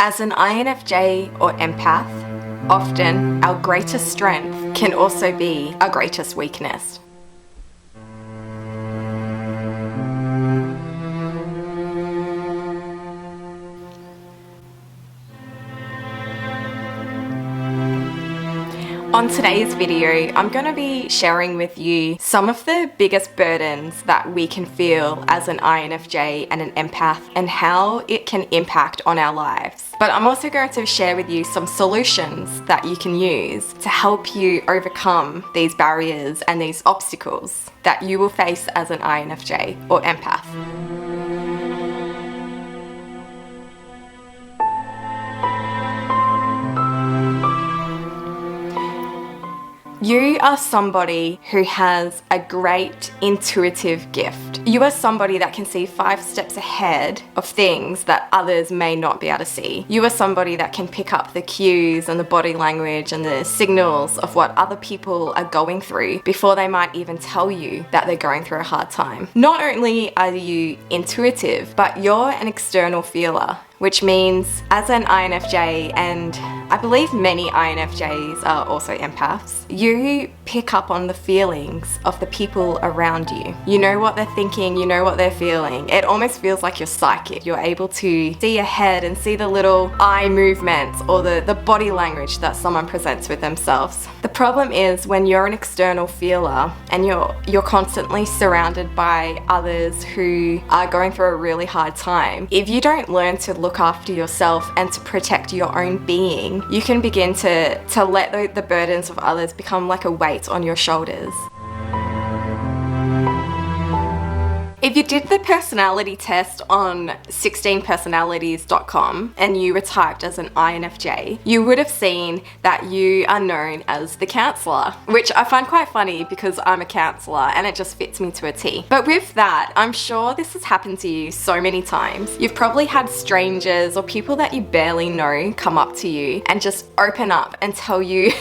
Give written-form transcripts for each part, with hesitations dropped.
As an INFJ or empath, often our greatest strength can also be our greatest weakness. On today's video, I'm going to be sharing with you some of the biggest burdens that we can feel as an INFJ and an empath and how it can impact on our lives. But I'm also going to share with you some solutions that you can use to help you overcome these barriers and these obstacles that you will face as an INFJ or empath. You are somebody who has a great intuitive gift. You are somebody that can see 5 steps ahead of things that others may not be able to see. You are somebody that can pick up the cues and the body language and the signals of what other people are going through before they might even tell you that they're going through a hard time. Not only are you intuitive, but you're an external feeler, which means as an INFJ, and I believe many INFJs are also empaths, you pick up on the feelings of the people around you. You know what they're thinking, you know what they're feeling. It almost feels like you're psychic. You're able to see ahead and see the little eye movements or the body language that someone presents with themselves. The problem is when you're an external feeler and you're constantly surrounded by others who are going through a really hard time, if you don't learn to look after yourself and to protect your own being, you can begin to let the burdens of others become like a weight on your shoulders. If you did the personality test on 16personalities.com and you were typed as an INFJ, you would have seen that you are known as the counselor, which I find quite funny because I'm a counselor and it just fits me to a T. But with that, I'm sure this has happened to you so many times. You've probably had strangers or people that you barely know come up to you and just open up and tell you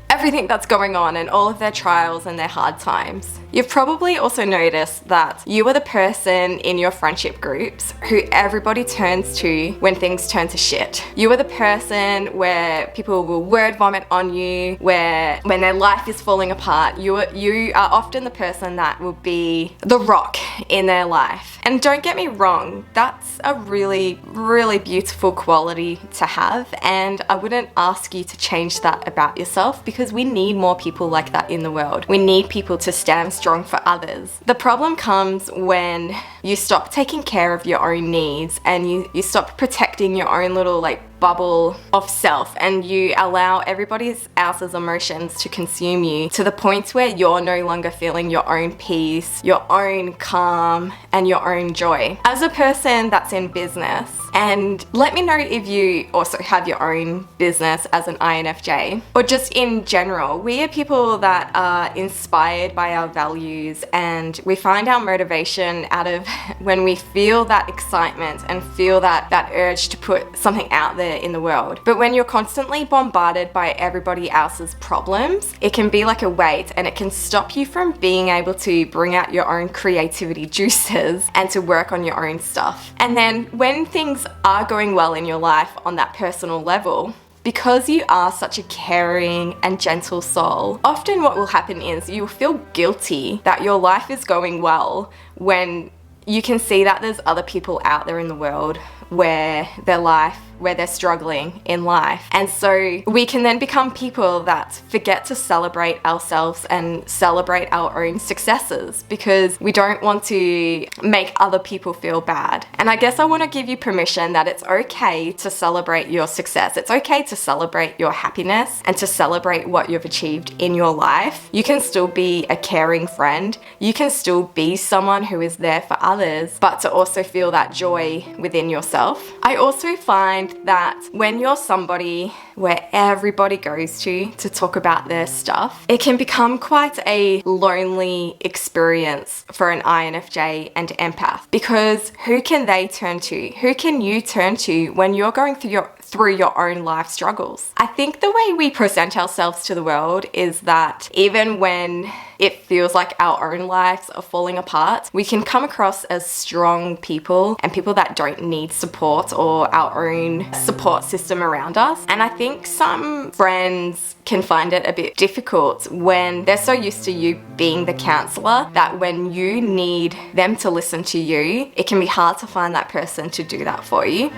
everything that's going on and all of their trials and their hard times. You've probably also noticed that you are the person in your friendship groups who everybody turns to when things turn to shit. You are the person where people will word vomit on you, where when their life is falling apart, you are often the person that will be the rock in their life. And don't get me wrong, that's a really, really beautiful quality to have, and I wouldn't ask you to change that about yourself because we need more people like that in the world. We need people to stand strong for others. The problem comes when you stop taking care of your own needs and you stop protecting your own little bubble of self and you allow everybody else's emotions to consume you to the point where you're no longer feeling your own peace, your own calm, and your own joy. As a person that's in business, and let me know if you also have your own business as an INFJ, or just in general, we are people that are inspired by our values and we find our motivation out of when we feel that excitement and feel that urge to put something out there in the world. But when you're constantly bombarded by everybody else's problems, it can be like a weight and it can stop you from being able to bring out your own creativity juices and to work on your own stuff. And then when things are going well in your life on that personal level, because you are such a caring and gentle soul, often what will happen is you will feel guilty that your life is going well when you can see that there's other people out there in the world where they're struggling in life. And so we can then become people that forget to celebrate ourselves and celebrate our own successes because we don't want to make other people feel bad. And I guess I want to give you permission that it's okay to celebrate your success. It's okay to celebrate your happiness and to celebrate what you've achieved in your life. You can still be a caring friend. You can still be someone who is there for others, but to also feel that joy within yourself. I also find that when you're somebody where everybody goes to talk about their stuff, it can become quite a lonely experience for an INFJ and empath, because who can they turn to? Who can you turn to when you're going through your own life struggles? I think the way we present ourselves to the world is that even when it feels like our own lives are falling apart, we can come across as strong people and people that don't need support or our own support system around us. And I think some friends can find it a bit difficult when they're so used to you being the counselor that when you need them to listen to you, it can be hard to find that person to do that for you.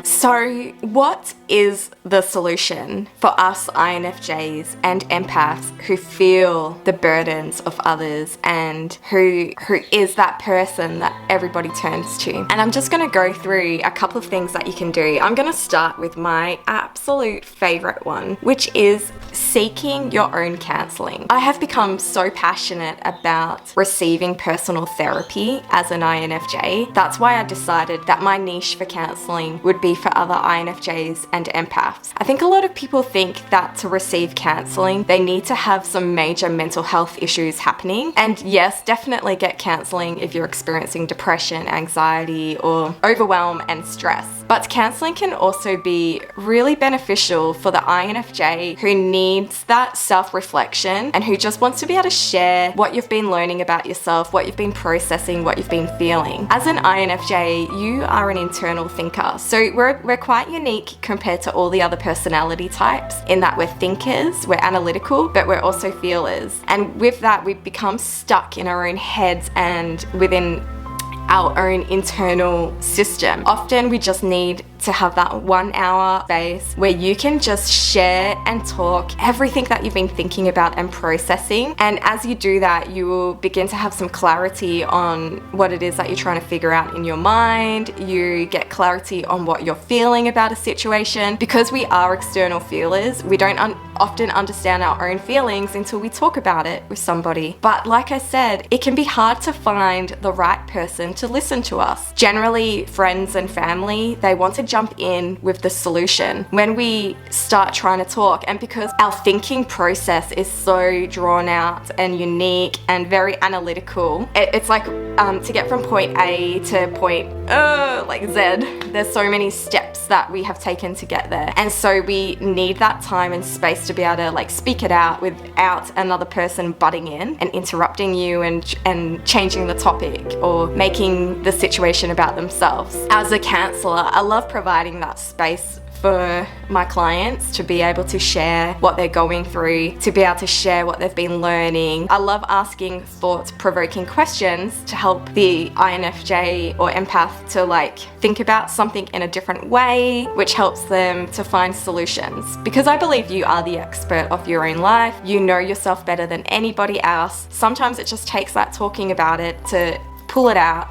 So what is the solution for us INFJs and empaths who feel the burdens of others and who is that person that everybody turns to? And I'm just going to go through a couple of things that you can do. I'm going to start with my absolute favorite one, which is seeking your own counseling. I have become so passionate about receiving personal therapy as an INFJ. That's why I decided that my niche for counseling would be for other INFJs and empaths. I think a lot of people think that to receive counseling, they need to have some major mental health issues happening. And yes, definitely get counseling if you're experiencing depression, anxiety, or overwhelm and stress. But counseling can also be really beneficial for the INFJ who needs that self-reflection and who just wants to be able to share what you've been learning about yourself, what you've been processing, what you've been feeling. As an INFJ, you are an internal thinker. So we're quite unique compared to all the other personality types in that we're thinkers, we're analytical, but we're also feelers. And with that, we've become stuck in our own heads and within our own internal system. Often we just need to have that 1 hour space where you can just share and talk everything that you've been thinking about and processing. And as you do that, you will begin to have some clarity on what it is that you're trying to figure out in your mind. You get clarity on what you're feeling about a situation. Because we are external feelers, we don't often understand our own feelings until we talk about it with somebody. But like I said, it can be hard to find the right person to listen to us. Generally, friends and family, they want to jump in with the solution when we start trying to talk. And because our thinking process is so drawn out and unique and very analytical, it's like to get from point A to point like Z, there's so many steps that we have taken to get there. And so we need that time and space to be able to like speak it out without another person butting in and interrupting you and changing the topic or making the situation about themselves. As a counselor, I love providing that space for my clients to be able to share what they're going through, to be able to share what they've been learning. I love asking thought-provoking questions to help the INFJ or empath to like think about something in a different way, which helps them to find solutions. Because I believe you are the expert of your own life. You know yourself better than anybody else. Sometimes it just takes that talking about it to pull it out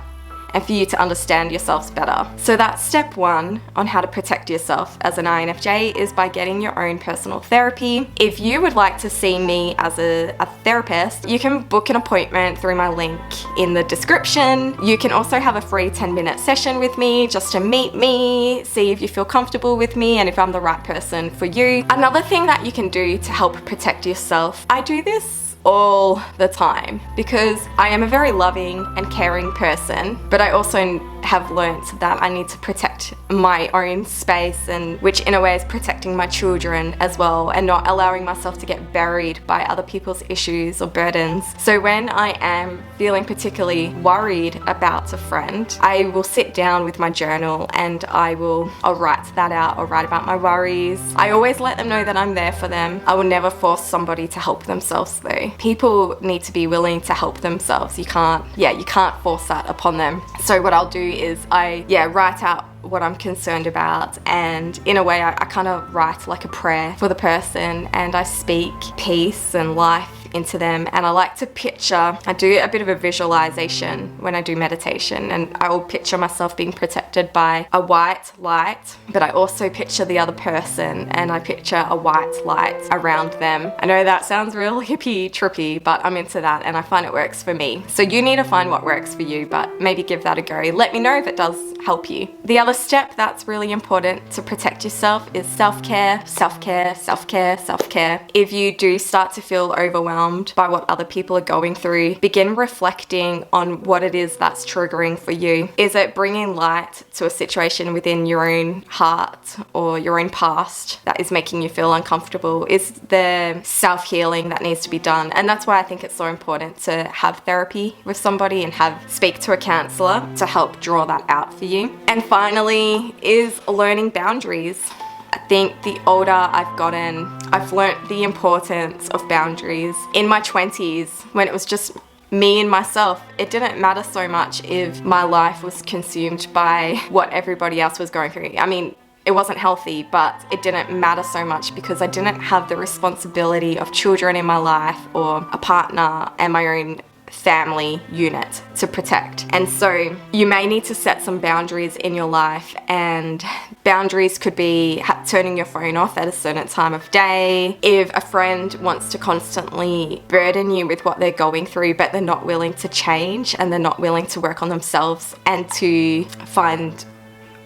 and for you to understand yourselves better. So that's step one on how to protect yourself as an INFJ is by getting your own personal therapy. If you would like to see me as a therapist, you can book an appointment through my link in the description. You can also have a free 10-minute session with me just to meet me, see if you feel comfortable with me and if I'm the right person for you. Another thing that you can do to help protect yourself, I do this all the time because I am a very loving and caring person, but I also have learnt that I need to protect my own space, and which in a way is protecting my children as well and not allowing myself to get buried by other people's issues or burdens. So when I am feeling particularly worried about a friend, I will sit down with my journal and I'll write that out. I'll write about my worries. I always let them know that I'm there for them. I will never force somebody to help themselves though. People need to be willing to help themselves. You can't force that upon them. So what I'll do is I write out what I'm concerned about, and in a way I kind of write like a prayer for the person and I speak peace and life into them. And I like to picture, I do a bit of a visualization when I do meditation, and I will picture myself being protected by a white light, but I also picture the other person and I picture a white light around them. I know that sounds real hippie trippy, but I'm into that and I find it works for me. So you need to find what works for you, but maybe give that a go. Let me know if it does help you. The other step that's really important to protect yourself is self-care, self-care, self-care, self-care. If you do start to feel overwhelmed by what other people are going through, begin reflecting on what it is that's triggering for you. Is it bringing light to a situation within your own heart or your own past that is making you feel uncomfortable? Is there self-healing that needs to be done? And that's why I think it's so important to have therapy with somebody and speak to a counselor to help draw that out for you. And finally is learning boundaries. I think the older I've gotten, I've learnt the importance of boundaries. In my 20s, when it was just me and myself, it didn't matter so much if my life was consumed by what everybody else was going through. I mean, it wasn't healthy, but it didn't matter so much because I didn't have the responsibility of children in my life or a partner and my own family unit to protect. And so you may need to set some boundaries in your life, and boundaries could be turning your phone off at a certain time of day. If a friend wants to constantly burden you with what they're going through but they're not willing to change and they're not willing to work on themselves and to find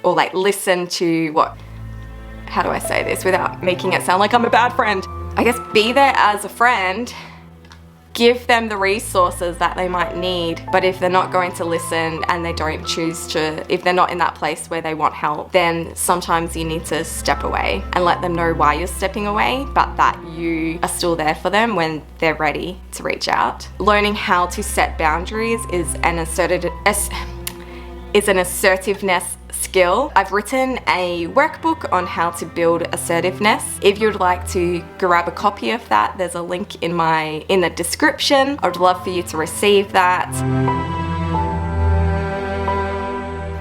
or listen to how do I say this without making it sound like I'm a bad friend? I guess be there as a friend. Give them the resources that they might need, but if they're not going to listen and they don't choose to, if they're not in that place where they want help, then sometimes you need to step away and let them know why you're stepping away, but that you are still there for them when they're ready to reach out. Learning how to set boundaries is an assertiveness skill. I've written a workbook on how to build assertiveness. If you'd like to grab a copy of that, there's a link in the description. I would love for you to receive that.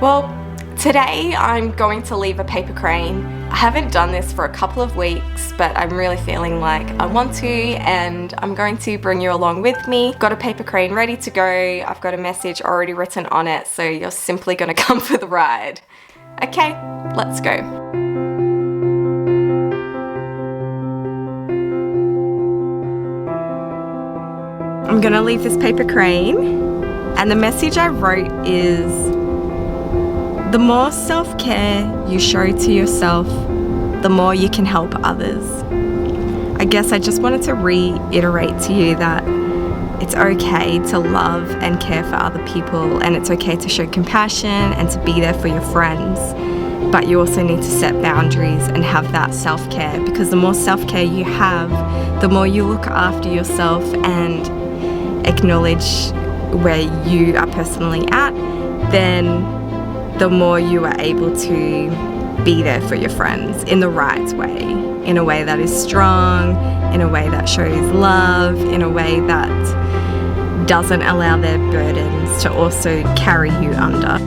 Well, today I'm going to leave a paper crane. I haven't done this for a couple of weeks, but I'm really feeling like I want to, and I'm going to bring you along with me. Got a paper crane ready to go. I've got a message already written on it, so you're simply going to come for the ride. Okay, let's go. I'm going to leave this paper crane, and the message I wrote is: the more self-care you show to yourself, the more you can help others. I guess I just wanted to reiterate to you that it's okay to love and care for other people, and it's okay to show compassion and to be there for your friends. But you also need to set boundaries and have that self-care, because the more self-care you have, the more you look after yourself and acknowledge where you are personally at, then the more you are able to be there for your friends in the right way, in a way that is strong, in a way that shows love, in a way that doesn't allow their burdens to also carry you under.